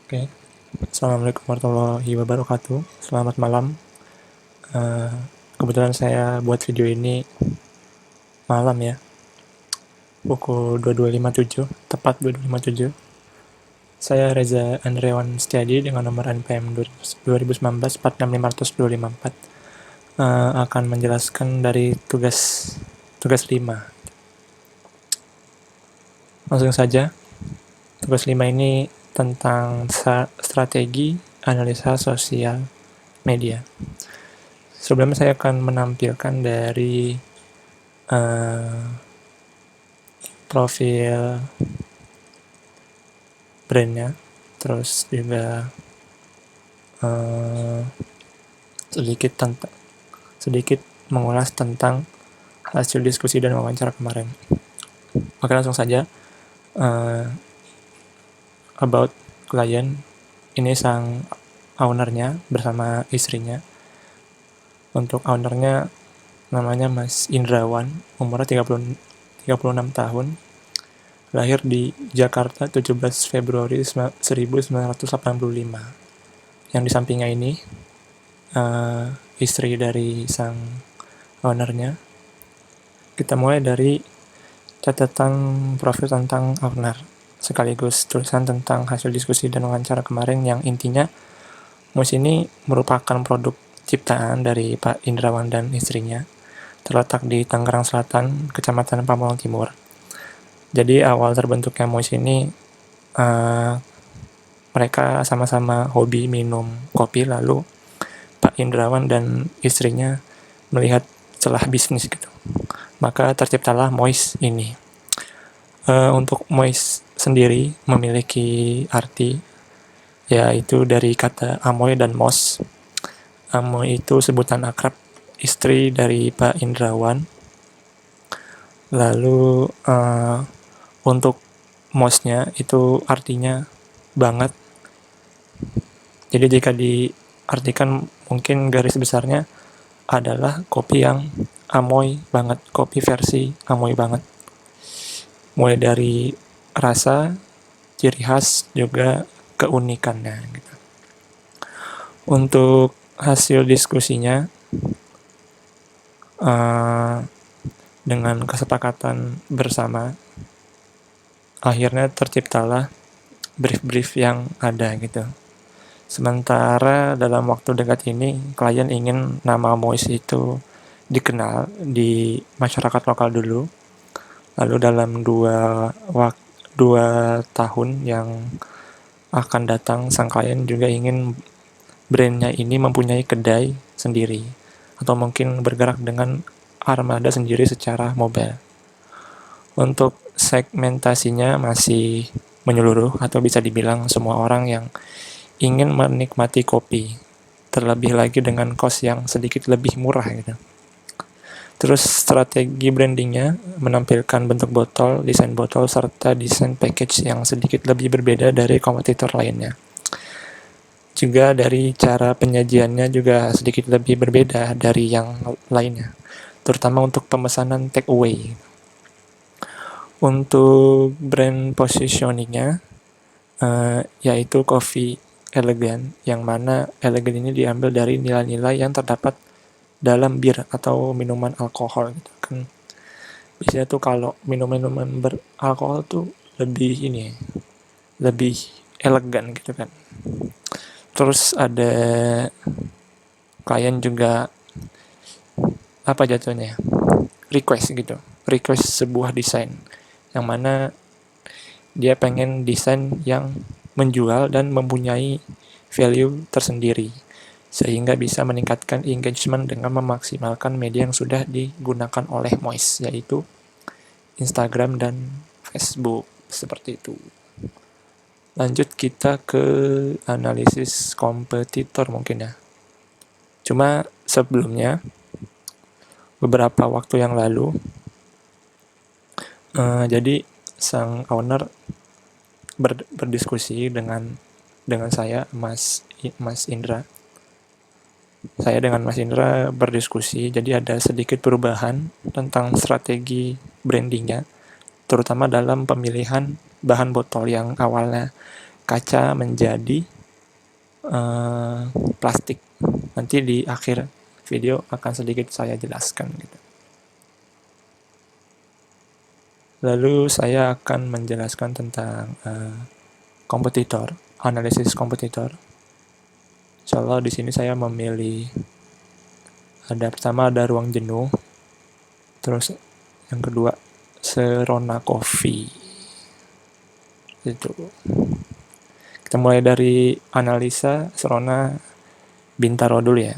Oke, Assalamualaikum warahmatullahi wabarakatuh. Selamat malam. Eh, Kebetulan saya buat video ini malam ya, pukul 22.57, tepat 22.57. Saya Reza Andrewan Setiadi dengan nomor NPM 2019 4655254 akan menjelaskan dari tugas 5. Langsung saja, tugas 5 ini tentang strategi analisa sosial media. Sebelumnya saya akan menampilkan dari uh, profil brandnya, terus juga uh, sedikit mengulas tentang hasil diskusi dan wawancara kemarin. Oke, langsung saja. About klien, ini sang ownernya bersama istrinya. Untuk ownernya namanya Mas Indrawan, umurnya 36 tahun, lahir di Jakarta 17 Februari 1985. Yang di sampingnya ini istri dari sang ownernya. Kita mulai dari catatan profil tentang owner, sekaligus tulisan tentang hasil diskusi dan wawancara kemarin yang intinya mus ini merupakan produk ciptaan dari Pak Indrawan dan istrinya, terletak di Tangerang Selatan, Kecamatan Pamulang Timur. Jadi awal terbentuknya mus ini mereka sama-sama hobi minum kopi, lalu Pak Indrawan dan istrinya melihat celah bisnis gitu. Maka terciptalah Mois ini. Untuk Mois sendiri memiliki arti, yaitu dari kata Amoy dan Mos. Amoy itu sebutan akrab istri dari Pak Indrawan. Lalu untuk Mosnya itu artinya banget. Jadi jika diartikan mungkin garis besarnya adalah kopi yang amoy banget, kopi versi amoy banget. Mulai dari rasa, ciri khas, juga keunikannya gitu. Untuk hasil diskusinya, dengan kesepakatan bersama, akhirnya terciptalah brief-brief yang ada gitu. Sementara dalam waktu dekat ini, klien ingin nama Mois itu dikenal di masyarakat lokal dulu. Lalu dalam dua tahun yang akan datang, sang klien juga ingin brandnya ini mempunyai kedai sendiri, atau mungkin bergerak dengan armada sendiri secara mobile. Untuk segmentasinya masih menyeluruh, atau bisa dibilang semua orang yang ingin menikmati kopi, terlebih lagi dengan kos yang sedikit lebih murah gitu. Terus strategi brandingnya menampilkan bentuk botol, desain botol, serta desain package yang sedikit lebih berbeda dari kompetitor lainnya. Juga dari cara penyajiannya juga sedikit lebih berbeda dari yang lainnya, terutama untuk pemesanan take away. Untuk brand positioningnya, yaitu coffee elegan, yang mana elegan ini diambil dari nilai-nilai yang terdapat dalam bir atau minuman alkohol gitu kan. Biasanya tuh kalau minuman beralkohol tuh lebih elegan gitu kan. Terus ada klien juga apa jatuhnya, request sebuah desain yang mana dia pengen desain yang menjual dan mempunyai value tersendiri, sehingga bisa meningkatkan engagement dengan memaksimalkan media yang sudah digunakan oleh Mois, yaitu Instagram dan Facebook, seperti itu. Lanjut kita ke analisis kompetitor mungkin ya. Cuma sebelumnya, beberapa waktu yang lalu, jadi sang owner berdiskusi dengan saya, Mas Indra. Saya dengan Mas Indra berdiskusi, jadi ada sedikit perubahan tentang strategi brandingnya, terutama dalam pemilihan bahan botol yang awalnya kaca menjadi plastik. Nanti di akhir video akan sedikit saya jelaskan gitu. Lalu saya akan menjelaskan tentang kompetitor, analisis kompetitor. Insyaallah di sini saya memilih pertama ada ruang jenuh, terus yang kedua Sirona Coffee. Itu. Kita mulai dari analisa Sirona Bintaro dulu ya.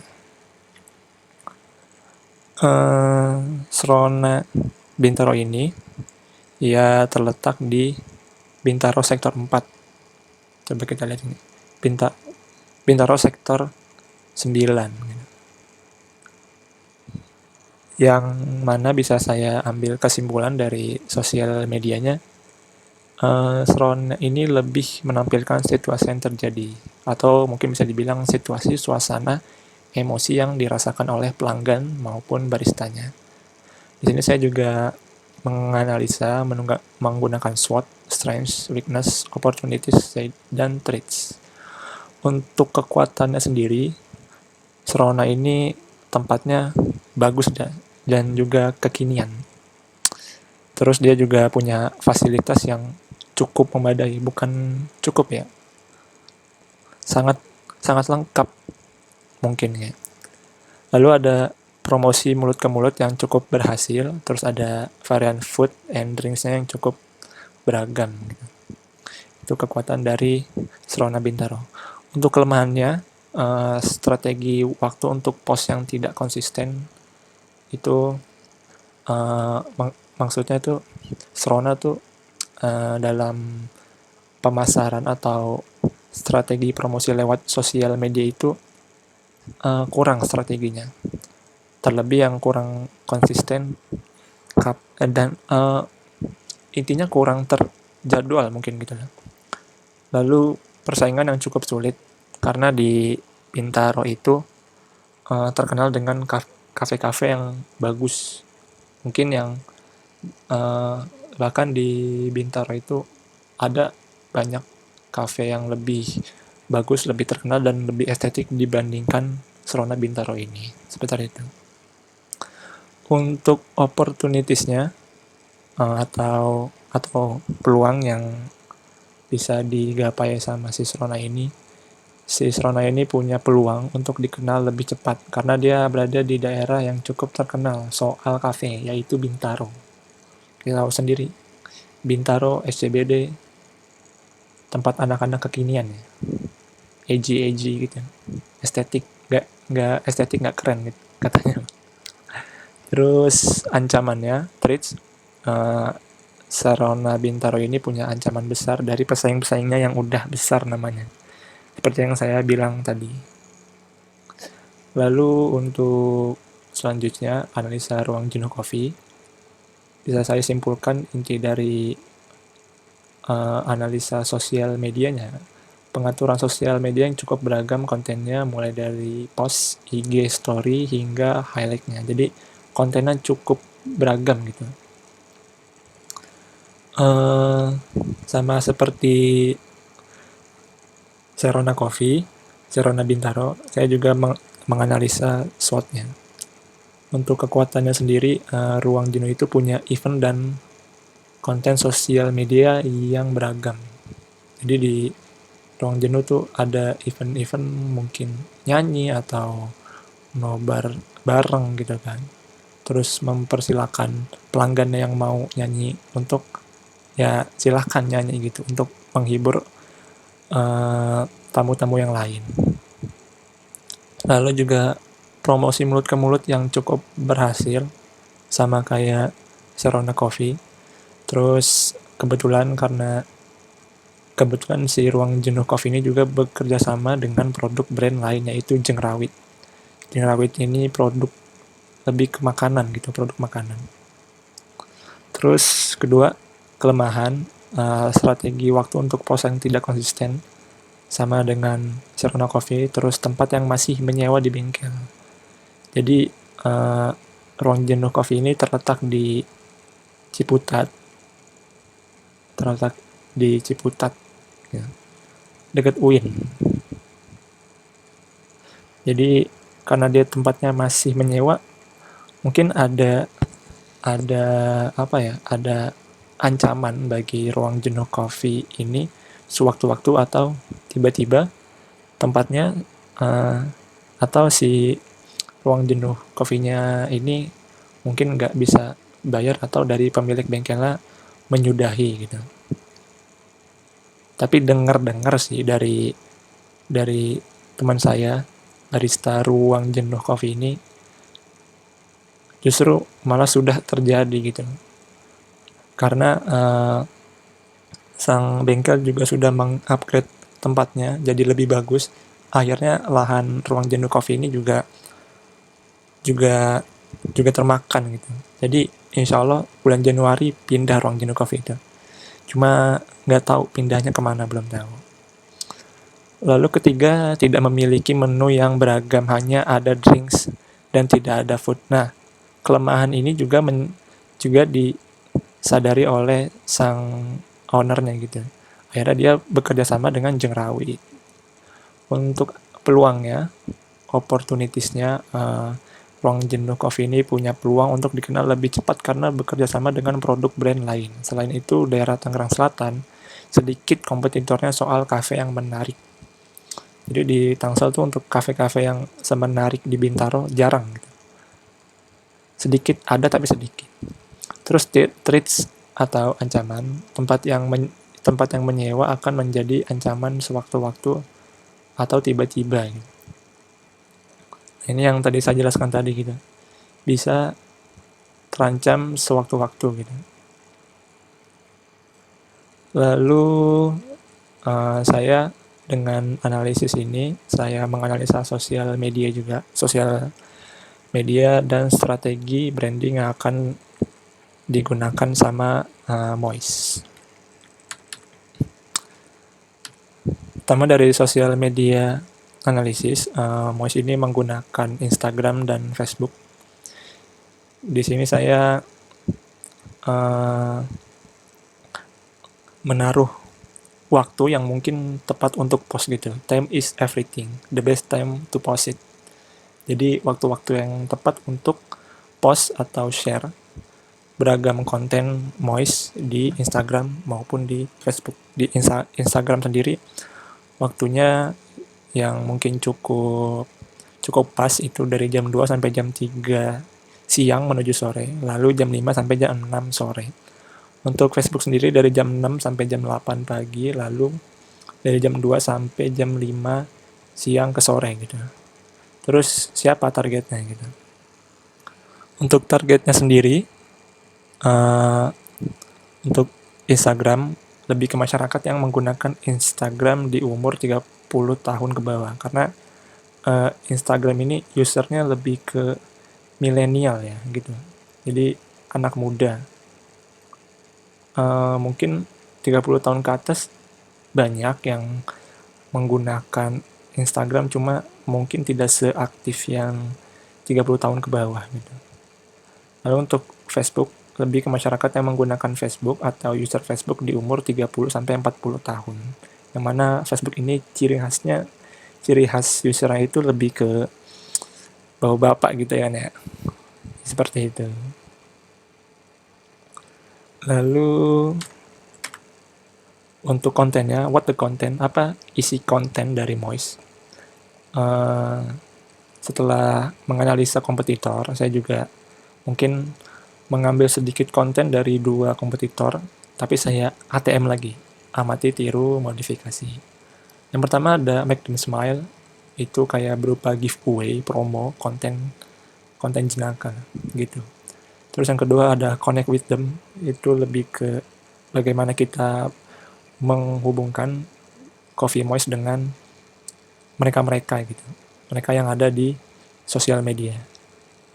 Sirona Bintaro ini ia terletak di Bintaro sektor 4. Coba kita lihat ini. Bintaro sektor 9. Yang mana bisa saya ambil kesimpulan dari sosial medianya, Sirona ini lebih menampilkan situasi yang terjadi, atau mungkin bisa dibilang situasi suasana emosi yang dirasakan oleh pelanggan maupun baristanya. Di sini saya juga menganalisa menggunakan SWOT, strengths, weakness, opportunities, dan threats. Untuk kekuatannya sendiri, Sirona ini tempatnya bagus dan juga kekinian. Terus dia juga punya fasilitas yang cukup memadai, bukan cukup ya, sangat sangat lengkap mungkin ya. Lalu ada promosi mulut ke mulut yang cukup berhasil, terus ada varian food and drinks-nya yang cukup beragam gitu. Itu kekuatan dari Sirona Bintaro. Untuk kelemahannya, strategi waktu untuk post yang tidak konsisten itu, maksudnya itu Sirona tuh dalam pemasaran atau strategi promosi lewat sosial media itu kurang strateginya, terlebih yang kurang konsisten dan intinya kurang terjadwal mungkin gitu lah. Lalu persaingan yang cukup sulit karena di Bintaro itu terkenal dengan kafe-kafe yang bagus, mungkin yang bahkan di Bintaro itu ada banyak kafe yang lebih bagus, lebih terkenal dan lebih estetik dibandingkan Sirona Bintaro ini. Seperti itu. Untuk opportunities-nya atau peluang yang bisa digapai sama si Sirona ini, punya peluang untuk dikenal lebih cepat karena dia berada di daerah yang cukup terkenal soal kafe, yaitu Bintaro. Kita tahu sendiri, Bintaro SCBD tempat anak-anak kekinian ya, edgy gitu, estetik, nggak estetik, nggak keren gitu katanya. Terus ancamannya, threats, Sirona Bintaro ini punya ancaman besar dari pesaing-pesaingnya yang udah besar namanya, seperti yang saya bilang tadi. Lalu untuk selanjutnya, analisa ruang jenuh kopi. Bisa saya simpulkan inti dari analisa sosial medianya. Pengaturan sosial media yang cukup beragam kontennya, mulai dari post, IG story, hingga highlight-nya. Jadi kontennya cukup beragam gitu. Sama seperti Sirona Coffee, Sirona Bintaro, saya juga menganalisa SWOT-nya. Untuk kekuatannya sendiri, ruang jenuh itu punya event dan konten sosial media yang beragam. Jadi di ruang jenuh tuh ada event-event mungkin nyanyi atau nobar bareng gitu kan. Terus mempersilahkan pelanggan yang mau nyanyi untuk ya silahkan nyanyi gitu untuk menghibur tamu-tamu yang lain. Lalu juga promosi mulut ke mulut yang cukup berhasil, sama kayak Sirona Coffee. Terus kebetulan si ruang jenuh coffee ini juga bekerja sama dengan produk brand lain, yaitu Jengrawit. Jengrawit ini produk lebih ke makanan gitu, produk makanan. Terus kedua, kelemahan, strategi waktu untuk pos yang tidak konsisten, sama dengan Sirona Coffee. Terus tempat yang masih menyewa di bengkel. Jadi ruang jenuh coffee ini terletak di Ciputat ya. dekat UIN. Jadi karena dia tempatnya masih menyewa, mungkin ada apa ya, ada ancaman bagi ruang jenuh coffee ini sewaktu-waktu atau tiba-tiba tempatnya uh, atau si ruang jenuh coffee-nya ini mungkin nggak bisa bayar atau dari pemilik bengkelnya menyudahi gitu. Tapi dengar-dengar sih dari teman saya barista ruang jenuh coffee ini justru malah sudah terjadi gitu. Karena sang bengkel juga sudah mengupgrade tempatnya jadi lebih bagus. Akhirnya lahan ruang jenuh coffee ini juga juga juga termakan gitu. Jadi insya Allah bulan Januari pindah ruang jenuh coffee itu. Cuma nggak tahu pindahnya kemana, belum tahu. Lalu ketiga, tidak memiliki menu yang beragam, hanya ada drinks dan tidak ada food. Nah, kelemahan ini juga disadari oleh sang ownernya gitu. Akhirnya dia bekerja sama dengan Jengrawit. Untuk peluangnya, opportunitiesnya, ruang jenuh coffee ini punya peluang untuk dikenal lebih cepat karena bekerja sama dengan produk brand lain. Selain itu, daerah Tangerang Selatan sedikit kompetitornya soal kafe yang menarik. Jadi di Tangsel tuh untuk kafe-kafe yang semenarik di Bintaro jarang gitu. Sedikit ada tapi sedikit. Terus treats atau ancaman, tempat yang menyewa akan menjadi ancaman sewaktu-waktu atau tiba-tiba gitu. Ini yang tadi saya jelaskan tadi gitu. Bisa terancam sewaktu-waktu gitu. Lalu saya dengan analisis ini, saya menganalisa sosial media juga, sosial media dan strategi branding yang akan digunakan sama Mois. Pertama dari sosial media analisis, Mois ini menggunakan Instagram dan Facebook. Di sini saya menaruh waktu yang mungkin tepat untuk post gitu. Time is everything. The best time to post it. Jadi waktu-waktu yang tepat untuk post atau share beragam konten Mois di Instagram maupun di Facebook. Di Instagram sendiri waktunya yang mungkin cukup pas itu dari jam 2 sampai jam 3 siang menuju sore, lalu jam 5 sampai jam 6 sore. Untuk Facebook sendiri dari jam 6 sampai jam 8 pagi, lalu dari jam 2 sampai jam 5 siang ke sore gitu. Terus siapa targetnya gitu. Untuk targetnya sendiri, untuk Instagram lebih ke masyarakat yang menggunakan Instagram di umur 30 tahun ke bawah. Karena Instagram ini usernya lebih ke milenial ya gitu. Jadi anak muda. Mungkin 30 tahun ke atas banyak yang menggunakan Instagram, cuma mungkin tidak seaktif yang 30 tahun ke bawah gitu. Lalu untuk Facebook, lebih ke masyarakat yang menggunakan Facebook atau user Facebook di umur 30 sampai 40 tahun. Yang mana Facebook ini ciri khas usernya itu lebih ke bapak-bapak gitu ya, ya. Seperti itu. Lalu untuk kontennya, what the content, apa isi konten dari Mois. Setelah menganalisa kompetitor, saya juga mungkin mengambil sedikit konten dari dua kompetitor, tapi saya ATM lagi, amati, tiru, modifikasi. Yang pertama ada Make Them Smile, itu kayak berupa giveaway, promo, konten jenaka gitu. Terus yang kedua ada Connect With Them, itu lebih ke bagaimana kita menghubungkan Coffee Mois dengan mereka-mereka gitu. Mereka yang ada di sosial media.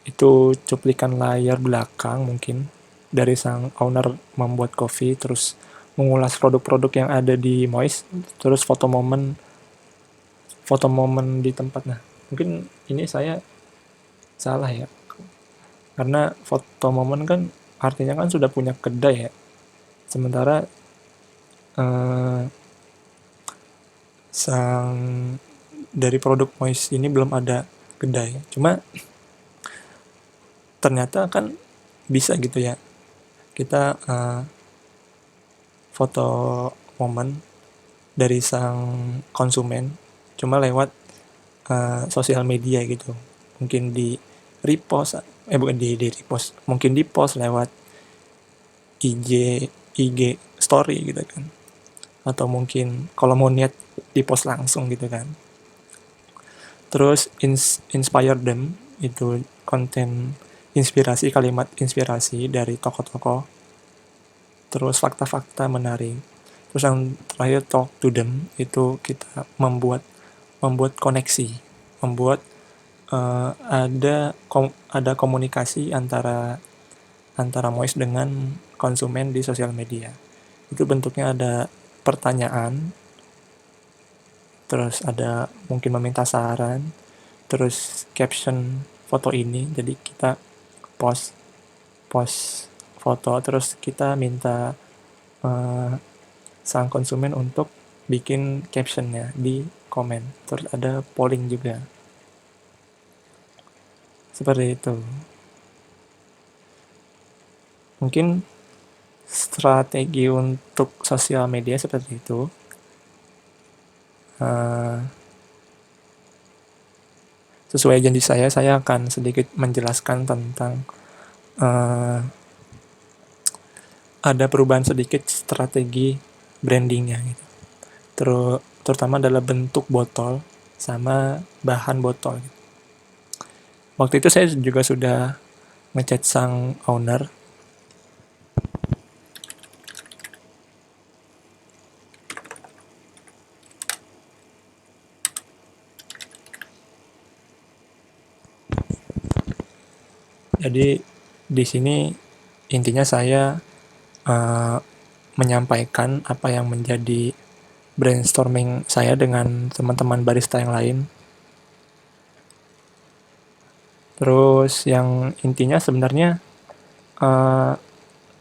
Itu cuplikan layar belakang mungkin dari sang owner membuat kopi, terus mengulas produk-produk yang ada di Mois, terus foto momen di tempat. Nah, mungkin ini saya salah ya. Karena foto momen kan artinya kan sudah punya kedai ya. Sementara sang dari produk Moist ini belum ada kedai. Cuma ternyata kan bisa gitu ya, kita foto momen dari sang konsumen cuma lewat sosial media gitu, mungkin di repost, bukan di repost, mungkin di post lewat IG IG story gitu kan, atau mungkin kalau mau niat di post langsung gitu kan. Terus inspire them, itu konten inspirasi, kalimat inspirasi dari tokoh-tokoh, terus fakta-fakta menarik. Terus yang terakhir talk to them, itu kita membuat koneksi, membuat ada komunikasi antara Moist dengan konsumen di sosial media. Itu bentuknya ada pertanyaan, terus ada mungkin meminta saran, terus caption foto ini. Jadi kita post post foto, terus kita minta sang konsumen untuk bikin captionnya di komen. Terus ada polling juga. Seperti itu. Mungkin strategi untuk sosial media seperti itu. Sesuai janji saya akan sedikit menjelaskan tentang ada perubahan sedikit strategi brandingnya gitu. Terutama adalah bentuk botol sama bahan botol. Waktu itu saya juga sudah ngechat sang owner. Jadi di sini intinya saya menyampaikan apa yang menjadi brainstorming saya dengan teman-teman barista yang lain. Terus yang intinya sebenarnya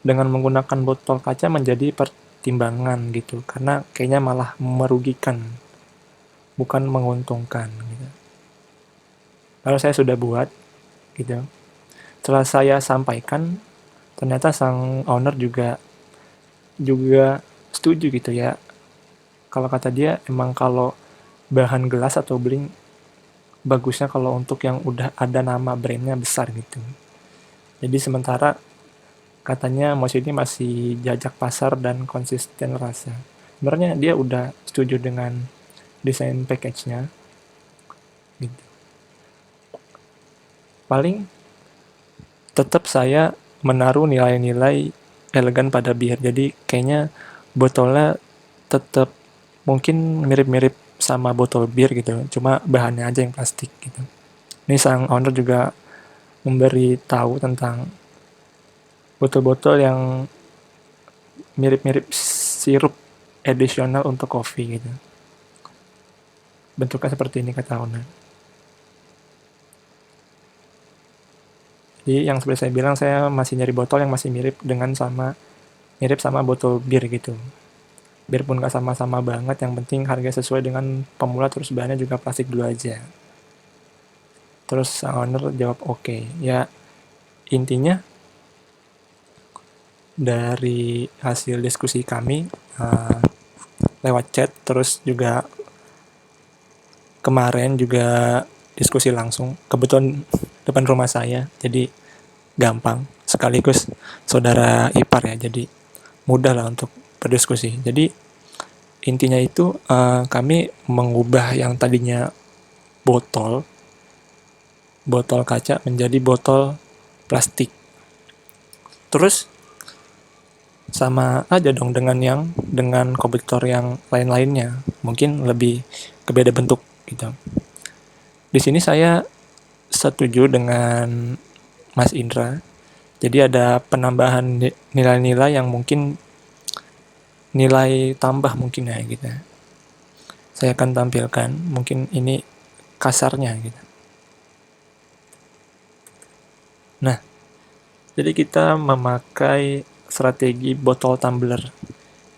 dengan menggunakan botol kaca menjadi pertimbangan gitu, karena kayaknya malah merugikan, bukan menguntungkan gitu. Lalu saya sudah buat gitu. Setelah saya sampaikan, ternyata sang owner juga setuju gitu ya. Kalau kata dia, emang kalau bahan gelas atau bling bagusnya kalau untuk yang udah ada nama brandnya besar gitu. Jadi sementara katanya Mosh ini masih jajak pasar dan konsisten rasa. Sebenarnya dia udah setuju dengan desain package-nya gitu. Paling tetap saya menaruh nilai-nilai elegan pada bir. Jadi kayaknya botolnya tetap mungkin mirip-mirip sama botol bir gitu, cuma bahannya aja yang plastik gitu. Ini sang owner juga memberi tahu tentang botol-botol yang mirip-mirip sirup additional untuk kopi gitu. Bentuknya seperti ini kata owner. Jadi yang seperti saya bilang, saya masih nyari botol yang masih mirip sama botol bir gitu. Biarpun nggak sama-sama banget, yang penting harga sesuai dengan pemula, terus bahannya juga plastik dulu aja. Terus sang owner jawab oke. Ya intinya dari hasil diskusi kami lewat chat, terus juga kemarin juga diskusi langsung, kebetulan depan rumah saya, jadi gampang, sekaligus saudara ipar ya, jadi mudah lah untuk berdiskusi. Jadi intinya itu kami mengubah yang tadinya botol kaca menjadi botol plastik. Terus sama aja dong dengan kompetitor yang lain-lainnya, mungkin lebih kebeda bentuk gitu. Di sini saya setuju dengan Mas Indra. Jadi ada penambahan nilai-nilai yang mungkin nilai tambah mungkin ya gitu. Saya akan tampilkan, mungkin ini kasarnya gitu. Nah, jadi kita memakai strategi botol tumbler.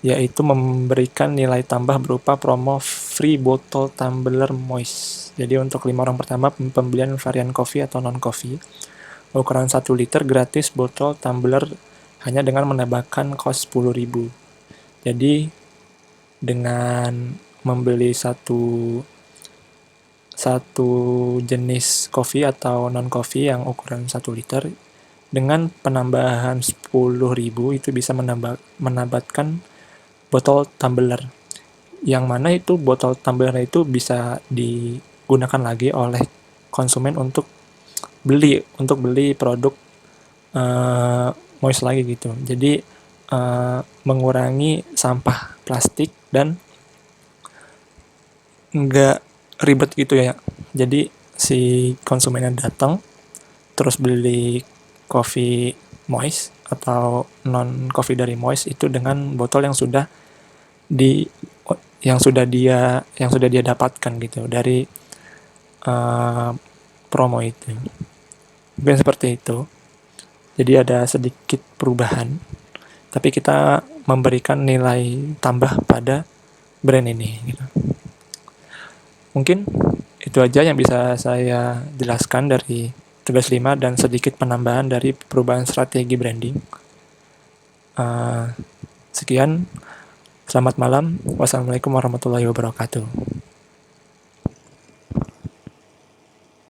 yaitu memberikan nilai tambah berupa promo free botol tumbler moist. Jadi untuk 5 orang pertama pembelian varian coffee atau non coffee, ukuran 1 liter gratis botol tumbler hanya dengan menambahkan kos 10.000. Jadi dengan membeli satu jenis kopi atau non kopi yang ukuran 1 liter dengan penambahan 10.000 itu bisa menambahkan botol tumbler, yang mana itu botol tumbler itu bisa digunakan lagi oleh konsumen untuk beli produk moist lagi gitu. Jadi mengurangi sampah plastik dan nggak ribet gitu ya. Jadi si konsumennya datang terus beli kopi moist atau non kopi dari moist itu dengan botol di yang sudah dia dapatkan gitu dari promo itu. Mungkin seperti itu. Jadi ada sedikit perubahan, tapi kita memberikan nilai tambah pada brand ini gitu. Mungkin itu aja yang bisa saya jelaskan dari tugas 5 dan sedikit penambahan dari perubahan strategi branding. Sekian, selamat malam. Wassalamualaikum warahmatullahi wabarakatuh.